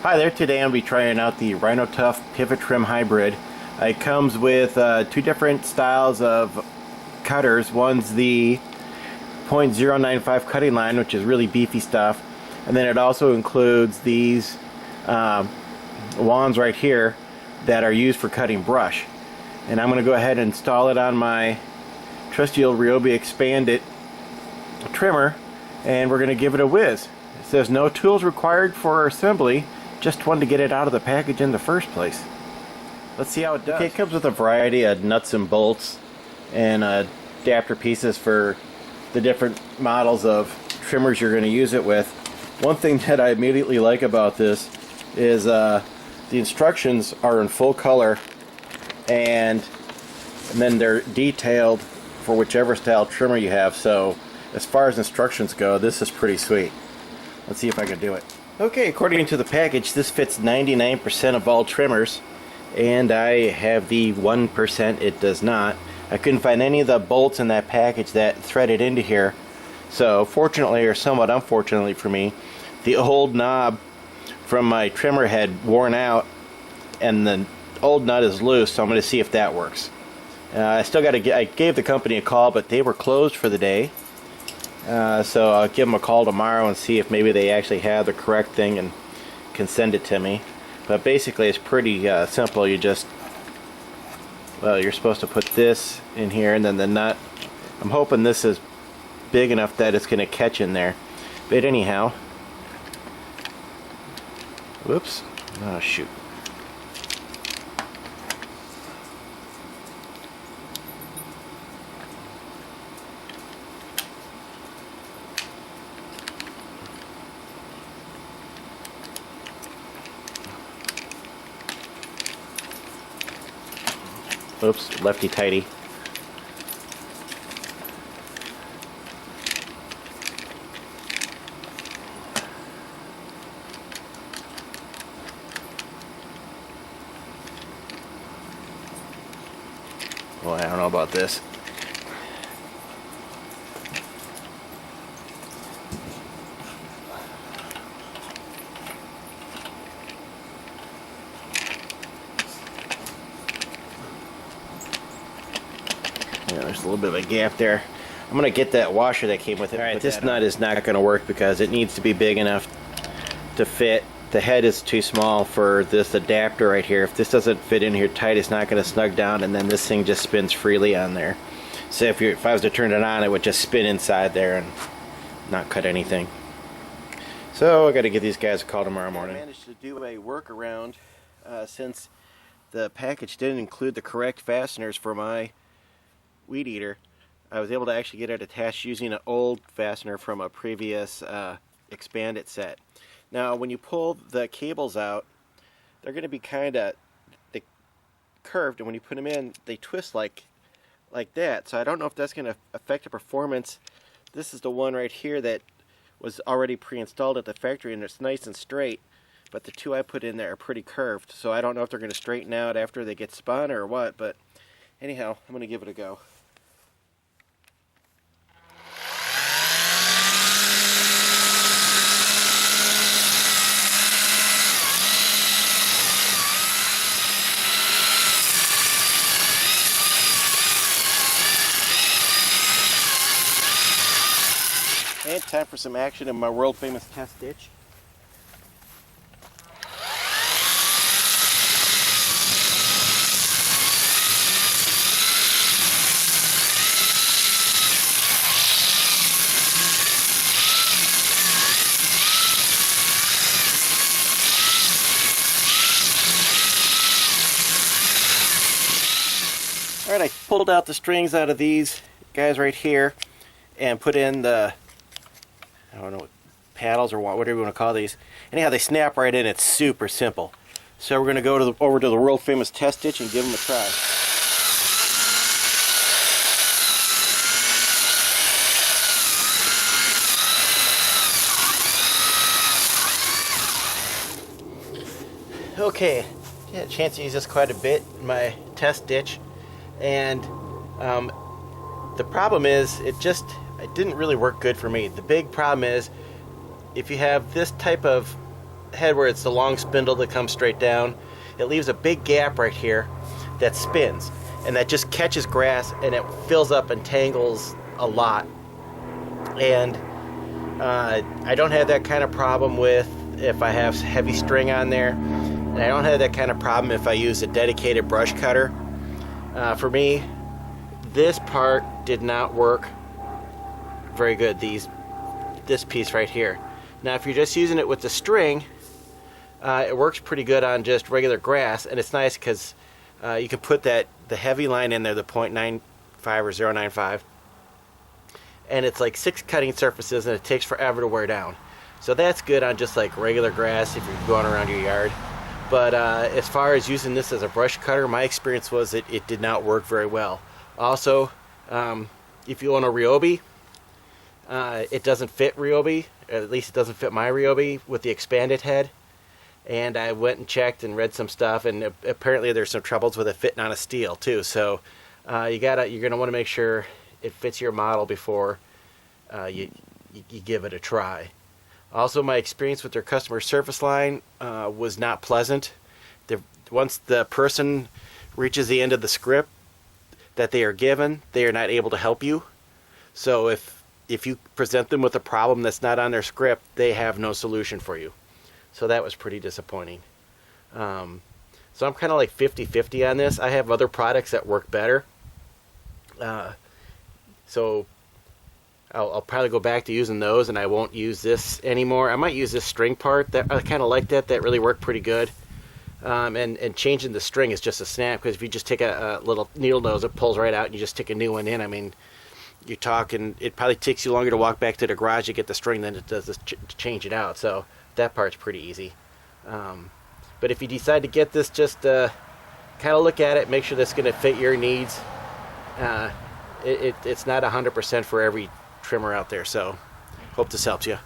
Hi there, today I'll be trying out the Rino-Tuff Pivotrim Hybrid. It comes with two different styles of cutters. One's the .095 cutting line, which is really beefy stuff, and then it also includes these wands right here that are used for cutting brush. And I'm going to go ahead and install it on my trusty old Ryobi Expand-It trimmer, and we're going to give it a whiz. It says no tools required for assembly, just one to get it out of the package in the first place. Let's see how it does. Okay, it comes with a variety of nuts and bolts and adapter pieces for the different models of trimmers you're going to use it with. One thing that I immediately like about this is the instructions are in full color, and then they're detailed for whichever style trimmer you have. So as far as instructions go, this is pretty sweet. Let's see if I can do it. Okay, according to the package, this fits 99% of all trimmers, and I have the 1% it does not. I couldn't find any of the bolts in that package that threaded into here. So fortunately, or somewhat unfortunately for me, the old knob from my trimmer had worn out and the old nut is loose, so I'm going to see if that works. I gave the company a call, but they were closed for the day. So I'll give them a call tomorrow and see if maybe they actually have the correct thing and can send it to me. But basically it's pretty simple. You're supposed to put this in here, and then the nut. I'm hoping this is big enough that it's going to catch in there. But anyhow, whoops, oh shoot. Oops, lefty tighty. Well, I don't know about this. Yeah, there's a little bit of a gap there. I'm going to get that washer that came with it. Alright, this nut is not going to work because it needs to be big enough to fit. The head is too small for this adapter right here. If this doesn't fit in here tight, it's not going to snug down, and then this thing just spins freely on there. So if I was to turn it on, it would just spin inside there and not cut anything. So I got to give these guys a call tomorrow morning. I managed to do a workaround since the package didn't include the correct fasteners for my weed eater. I was able to actually get it attached using an old fastener from a previous Expand-It set. Now when you pull the cables out, they're going to be kind of curved, and when you put them in, they twist like that. So I don't know if that's going to affect the performance. This is the one right here that was already pre-installed at the factory, and it's nice and straight, but the two I put in there are pretty curved. So I don't know if they're going to straighten out after they get spun or what, but anyhow, I'm going to give it a go. And time for some action in my world famous test ditch. Alright, I pulled out the strings out of these guys right here and put in the, I don't know, paddles or whatever you want to call these. Anyhow, they snap right in. It's super simple. So we're going to go over to the world famous test ditch and give them a try. Okay, yeah, chance to use this quite a bit in my test ditch, and the problem is it didn't really work good for me. The big problem is if you have this type of head where it's the long spindle that comes straight down, it leaves a big gap right here that spins, and that just catches grass and it fills up and tangles a lot. And I don't have that kind of problem with if I have heavy string on there, and I don't have that kind of problem if I use a dedicated brush cutter. For me, this part did not work very good, this piece right here. Now if you're just using it with the string, it works pretty good on just regular grass, and it's nice because you can put the heavy line in there, the 0.95 or 0.95, and it's like 6 cutting surfaces, and it takes forever to wear down. So that's good on just like regular grass if you're going around your yard. But as far as using this as a brush cutter, my experience was it did not work very well. Also, if you own a Ryobi, it doesn't fit Ryobi, or at least it doesn't fit my Ryobi with the Expand-It head. And I went and checked and read some stuff, and apparently there's some troubles with it fitting on a steel too. So you're gonna want to make sure it fits your model before you give it a try. Also, my experience with their customer service line was not pleasant. Once the person reaches the end of the script that they are given, they are not able to help you. So if you present them with a problem that's not on their script, they have no solution for you. So that was pretty disappointing. So I'm kind of like 50-50 on this. I have other products that work better. So I'll probably go back to using those, and I won't use this anymore. I might use this string part. That I kind of like that. That really worked pretty good. And changing the string is just a snap, because if you just take a little needle nose, it pulls right out, and you just stick a new one in. I mean, you're talking, it probably takes you longer to walk back to the garage to get the string than it does to change it out. So that part's pretty easy. But if you decide to get this, just kind of look at it, make sure that's going to fit your needs. It's not 100% for every trimmer out there, so hope this helps you.